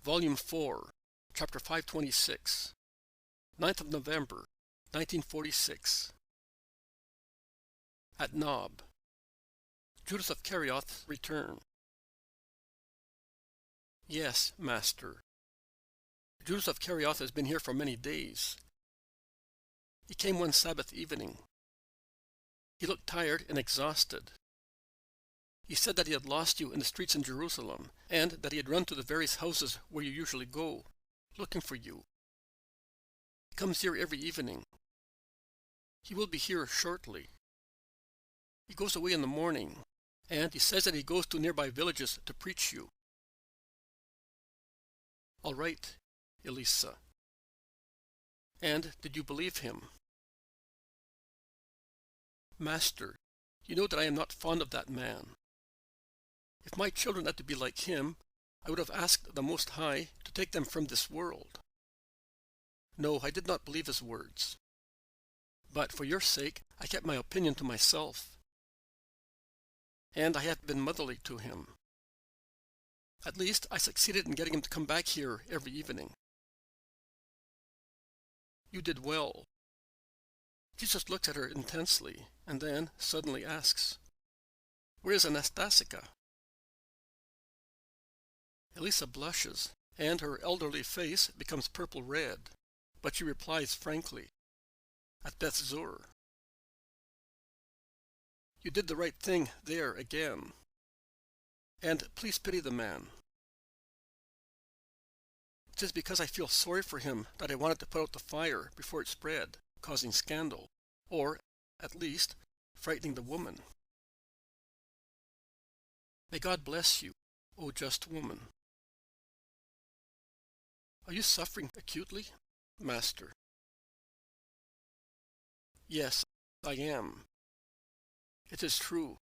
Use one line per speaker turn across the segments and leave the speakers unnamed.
Volume 4, Chapter 526, 9th of November, 1946. At Nob. Judas of Kerioth's return. Yes, Master. Judas of Kerioth has been here for many days. He came one Sabbath evening. He looked tired and exhausted. He said that he had lost you in the streets in Jerusalem, and that he had run to the various houses where you usually go, looking for you. He comes here every evening. He will be here shortly. He goes away in the morning, and he says that he goes to nearby villages to preach you. All right, Elisa. And did you believe him? Master, you know that I am not fond of that man. If my children had to be like him, I would have asked the Most High to take them from this world. No, I did not believe his words. But for your sake, I kept my opinion to myself. And I have been motherly to him. At least, I succeeded in getting him to come back here every evening. You did well. Jesus looks at her intensely, and then suddenly asks, "Where is Anastasica?" Elisa blushes, and her elderly face becomes purple-red, but she replies frankly, "At Beth Zur." You did the right thing there again. And please pity the man. It is because I feel sorry for him that I wanted to put out the fire before it spread, causing scandal, or, at least, frightening the woman. May God bless you, O just woman. Are you suffering acutely, Master? Yes, I am. It is true.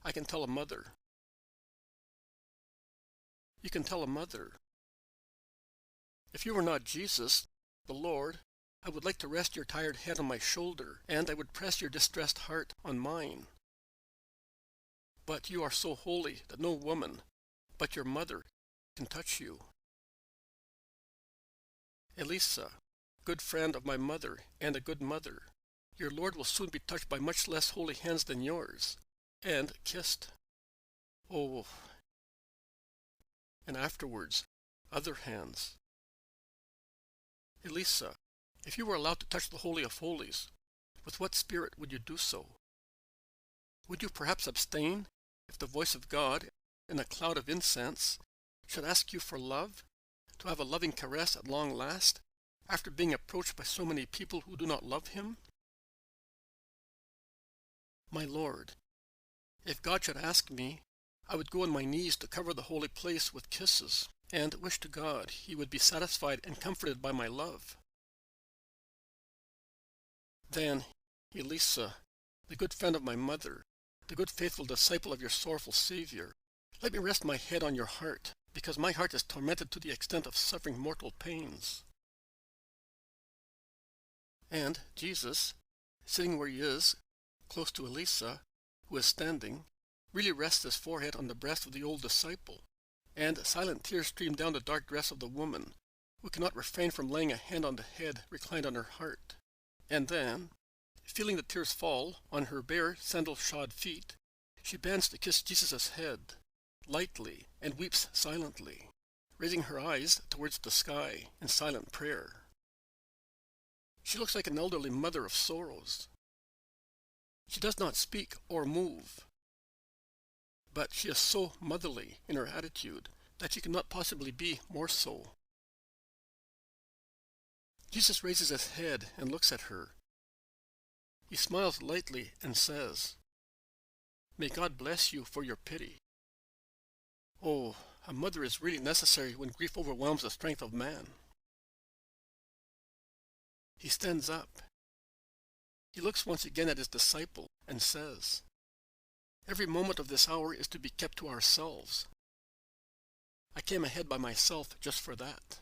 I can tell a mother. You can tell a mother. If you were not Jesus, the Lord, I would like to rest your tired head on my shoulder, and I would press your distressed heart on mine. But you are so holy that no woman, but your mother, can touch you. Elisa, good friend of my mother and a good mother, your Lord will soon be touched by much less holy hands than yours, and kissed. Oh, and afterwards, other hands. Elisa, if you were allowed to touch the Holy of Holies, with what spirit would you do so? Would you perhaps abstain if the voice of God, in a cloud of incense, should ask you for love, to have a loving caress at long last, after being approached by so many people who do not love him? My Lord, if God should ask me, I would go on my knees to cover the holy place with kisses, and wish to God he would be satisfied and comforted by my love. Then, Elisa, the good friend of my mother, the good faithful disciple of your sorrowful Savior, let me rest my head on your heart, because my heart is tormented to the extent of suffering mortal pains. And Jesus, sitting where he is, close to Elisa, who is standing, really rests his forehead on the breast of the old disciple, and silent tears stream down the dark dress of the woman, who cannot refrain from laying a hand on the head reclined on her heart. And then, feeling the tears fall on her bare sandal-shod feet, she bends to kiss Jesus' head, lightly, and weeps silently, raising her eyes towards the sky in silent prayer. She looks like an elderly mother of sorrows. She does not speak or move, but she is so motherly in her attitude that she cannot possibly be more so. Jesus raises his head and looks at her. He smiles lightly and says, "May God bless you for your pity." Oh, a mother is really necessary when grief overwhelms the strength of man. He stands up. He looks once again at his disciple and says, "Every moment of this hour is to be kept to ourselves. I came ahead by myself just for that."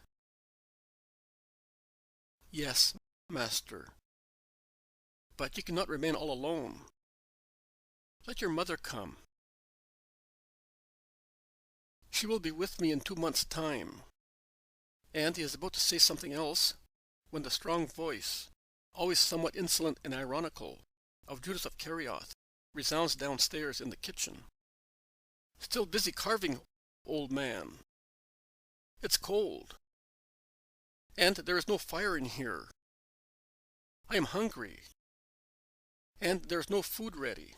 Yes, Master. But you cannot remain all alone. Let your mother come. She She will be with me in 2 months' time. And he is about to say something else when the strong voice, always somewhat insolent and ironical, of Judas of Kerioth resounds downstairs in the kitchen. Still busy carving, old man. It's cold. And there is no fire in here. I am hungry. And there is no food ready.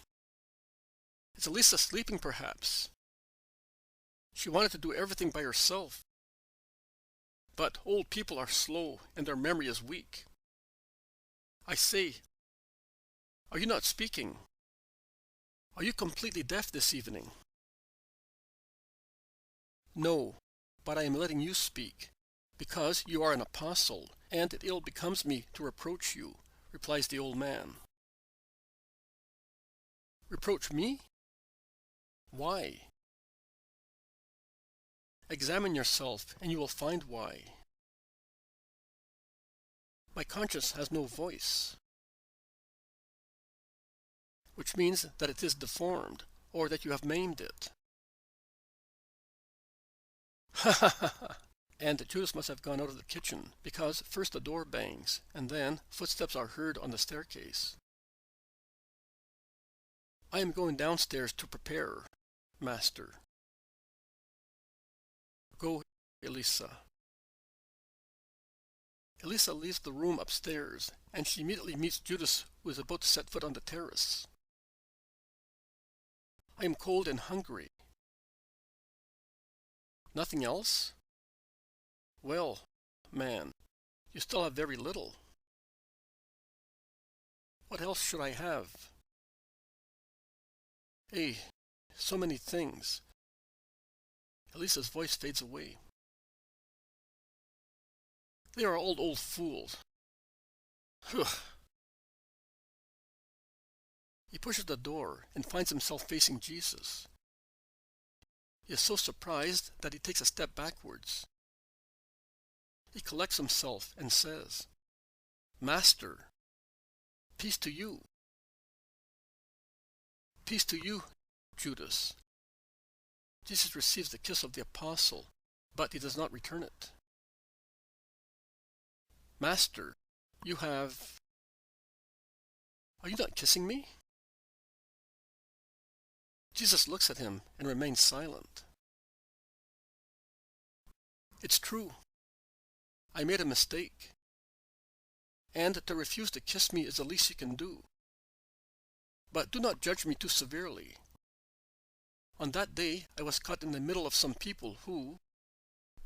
Is Elisa sleeping, perhaps? She wanted to do everything by herself. But old people are slow, and their memory is weak. I say, are you not speaking? Are you completely deaf this evening? No, but I am letting you speak, because you are an apostle, and it ill becomes me to reproach you, replies the old man. Reproach me? Why? Examine yourself, and you will find why. My conscience has no voice, which means that it is deformed, or that you have maimed it. Ha ha ha ha! And Judas must have gone out of the kitchen, because first the door bangs, and then footsteps are heard on the staircase. I am going downstairs to prepare, Master. Go, Elisa. Elisa leaves the room upstairs, and she immediately meets Judas, who is about to set foot on the terrace. I am cold and hungry. Nothing else? Well, man, you still have very little. What else should I have? Hey, so many things. Elisa's voice fades away. They are all old fools. Phew. He pushes the door and finds himself facing Jesus. He is so surprised that he takes a step backwards. He collects himself and says, Master, peace to you. Peace to you, Judas. Jesus receives the kiss of the apostle, but he does not return it. Master, you have... Are you not kissing me? Jesus looks at him and remains silent. It's true. I made a mistake. And to refuse to kiss me is the least you can do. But do not judge me too severely. On that day, I was caught in the middle of some people who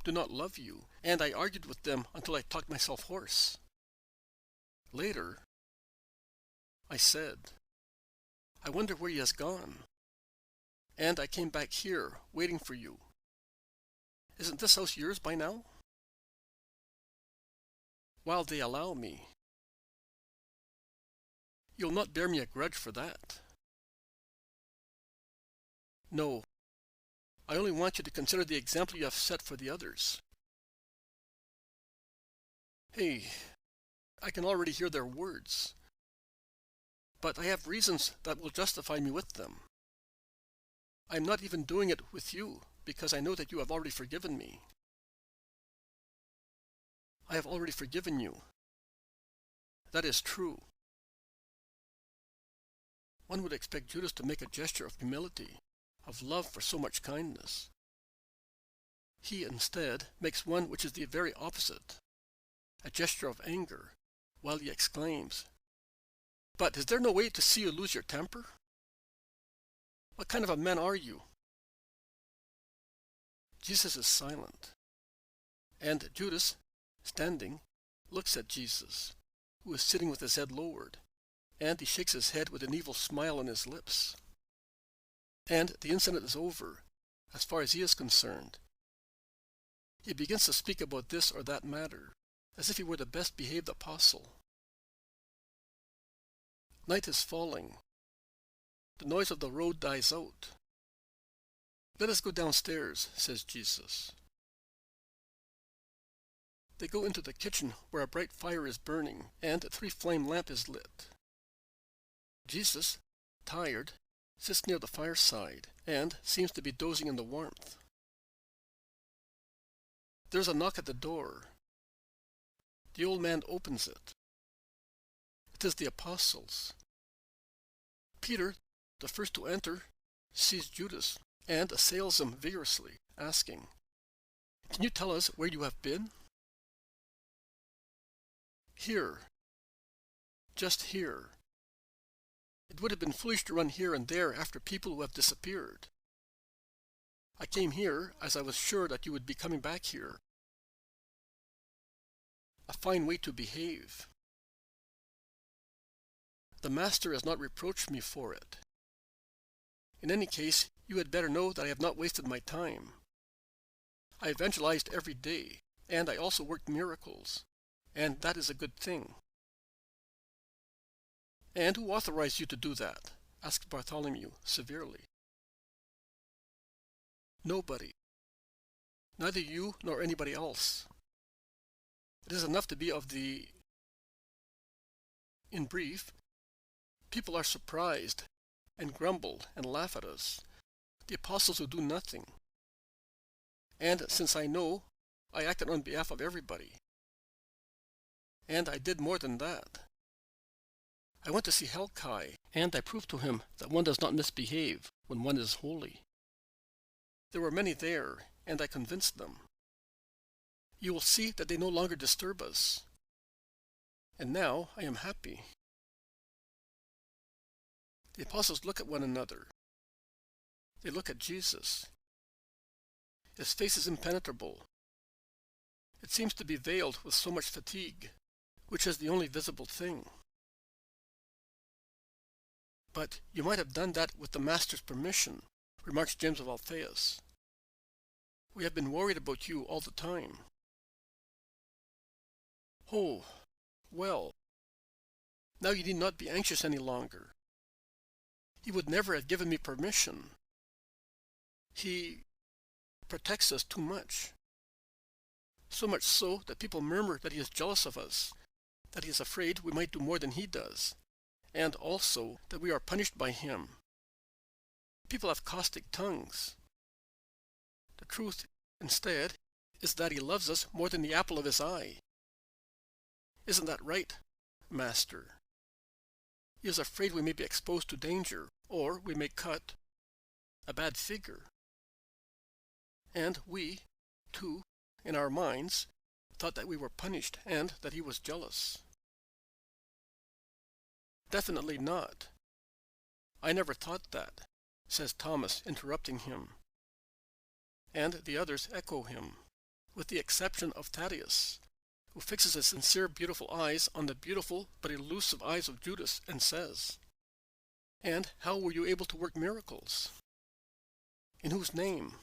do not love you, and I argued with them until I talked myself hoarse. Later, I said, I wonder where he has gone. And I came back here, waiting for you. Isn't this house yours by now? While they allow me. You'll not bear me a grudge for that. No, I only want you to consider the example you have set for the others. Hey, I can already hear their words. But I have reasons that will justify me with them. I am not even doing it with you, because I know that you have already forgiven me. I have already forgiven you. That is true. One would expect Judas to make a gesture of humility, of love for so much kindness. He instead makes one which is the very opposite, a gesture of anger, while he exclaims, But is there no way to see you lose your temper? What kind of a man are you? Jesus is silent, and Judas, standing, looks at Jesus, who is sitting with his head lowered, and he shakes his head with an evil smile on his lips. And the incident is over, as far as he is concerned. He begins to speak about this or that matter, as if he were the best behaved apostle. Night is falling. The noise of the road dies out. Let us go downstairs, says Jesus. They go into the kitchen where a bright fire is burning, and a 3-flame lamp is lit. Jesus, tired, sits near the fireside, and seems to be dozing in the warmth. There's a knock at the door. The old man opens it. It is the apostles. Peter, the first to enter, sees Judas and assails him vigorously, asking, "Can you tell us where you have been?" "Here. Just here. It would have been foolish to run here and there after people who have disappeared. I came here as I was sure that you would be coming back here. A fine way to behave. The Master has not reproached me for it. In any case, you had better know that I have not wasted my time. I evangelized every day, and I also worked miracles, and that is a good thing." "And who authorized you to do that?" asked Bartholomew severely. "Nobody. Neither you nor anybody else. It is enough to be of the... In brief, people are surprised and grumble and laugh at us, the apostles who do nothing. And since I know, I acted on behalf of everybody. And I did more than that. I went to see Helkai, and I proved to him that one does not misbehave when one is holy. There were many there, and I convinced them. You will see that they no longer disturb us. And now I am happy." The apostles look at one another. They look at Jesus. His face is impenetrable. It seems to be veiled with so much fatigue, which is the only visible thing. "But you might have done that with the Master's permission," remarks James of Alphaeus. "We have been worried about you all the time." "Oh, well, now you need not be anxious any longer. He would never have given me permission. He protects us too much. So much so that people murmur that he is jealous of us, that he is afraid we might do more than he does, and also that we are punished by him. People have caustic tongues. The truth, instead, is that he loves us more than the apple of his eye. Isn't that right, Master? He is afraid we may be exposed to danger, or we may cut a bad figure. And we, too, in our minds, thought that we were punished and that he was jealous." "Definitely not. I never thought that," says Thomas, interrupting him. And the others echo him, with the exception of Thaddeus, who fixes his sincere, beautiful eyes on the beautiful but elusive eyes of Judas and says, "And how were you able to work miracles? In whose name?"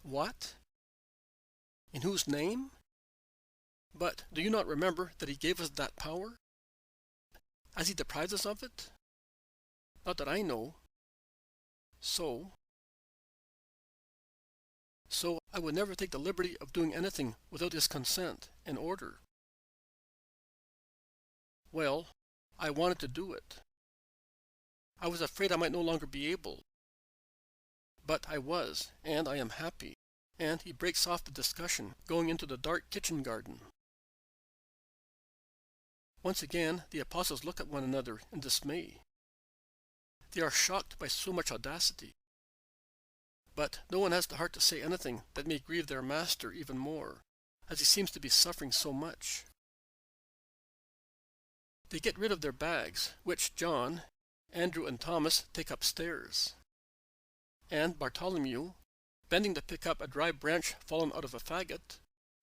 "What? In whose name? But do you not remember that he gave us that power? Has he deprived us of it? Not that I know. So I would never take the liberty of doing anything without his consent and order. Well, I wanted to do it. I was afraid I might no longer be able. But I was, and I am happy." And he breaks off the discussion, going into the dark kitchen garden. Once again, the apostles look at one another in dismay. They are shocked by so much audacity. But no one has the heart to say anything that may grieve their Master even more, as he seems to be suffering so much. They get rid of their bags, which John, Andrew, and Thomas take upstairs. And Bartholomew, bending to pick up a dry branch fallen out of a faggot,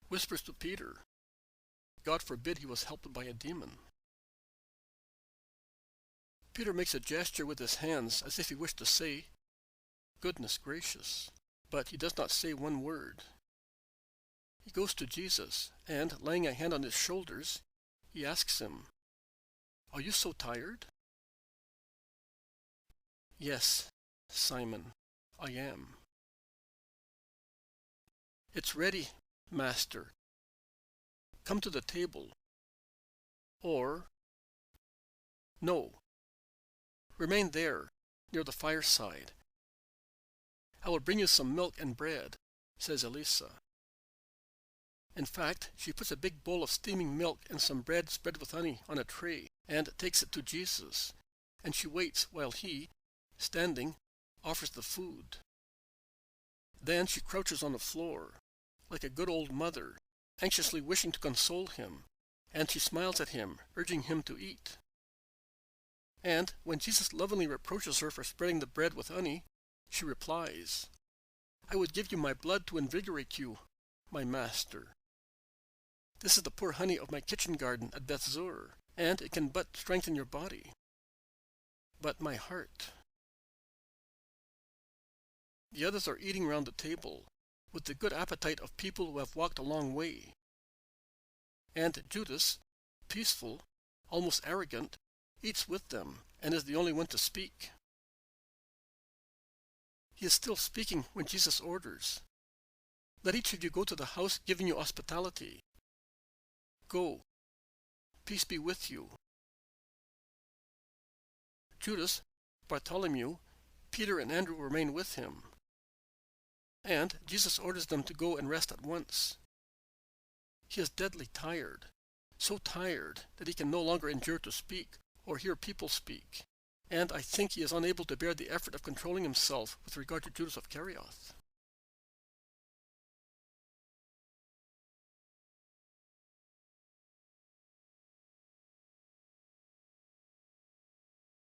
whispers to Peter, God forbid he was helped by a demon. Peter makes a gesture with his hands as if he wished to say, "Goodness gracious," but he does not say one word. He goes to Jesus, and laying a hand on his shoulders, he asks him, "Are you so tired?" "Yes, Simon, I am." "It's ready, Master. Come to the table." Or, "No, remain there, near the fireside. I will bring you some milk and bread, says Elisa. In fact, she puts a big bowl of steaming milk and some bread spread with honey on a tray and takes it to Jesus, and she waits while he, standing, offers the food. Then she crouches on the floor, like a good old mother, anxiously wishing to console him, and she smiles at him, urging him to eat. And when Jesus lovingly reproaches her for spreading the bread with honey, she replies, "I would give you my blood to invigorate you, my master. This is the poor honey of my kitchen garden at Bethzur, and it can but strengthen your body. But my heart..." The others are eating round the table, with the good appetite of people who have walked a long way. And Judas, peaceful, almost arrogant, eats with them, and is the only one to speak. He is still speaking when Jesus orders, "Let each of you go to the house giving you hospitality. Go. Peace be with you." Judas, Bartholomew, Peter, and Andrew remain with him. And Jesus orders them to go and rest at once. He is deadly tired, so tired that he can no longer endure to speak or hear people speak, and I think he is unable to bear the effort of controlling himself with regard to Judas of Kerioth.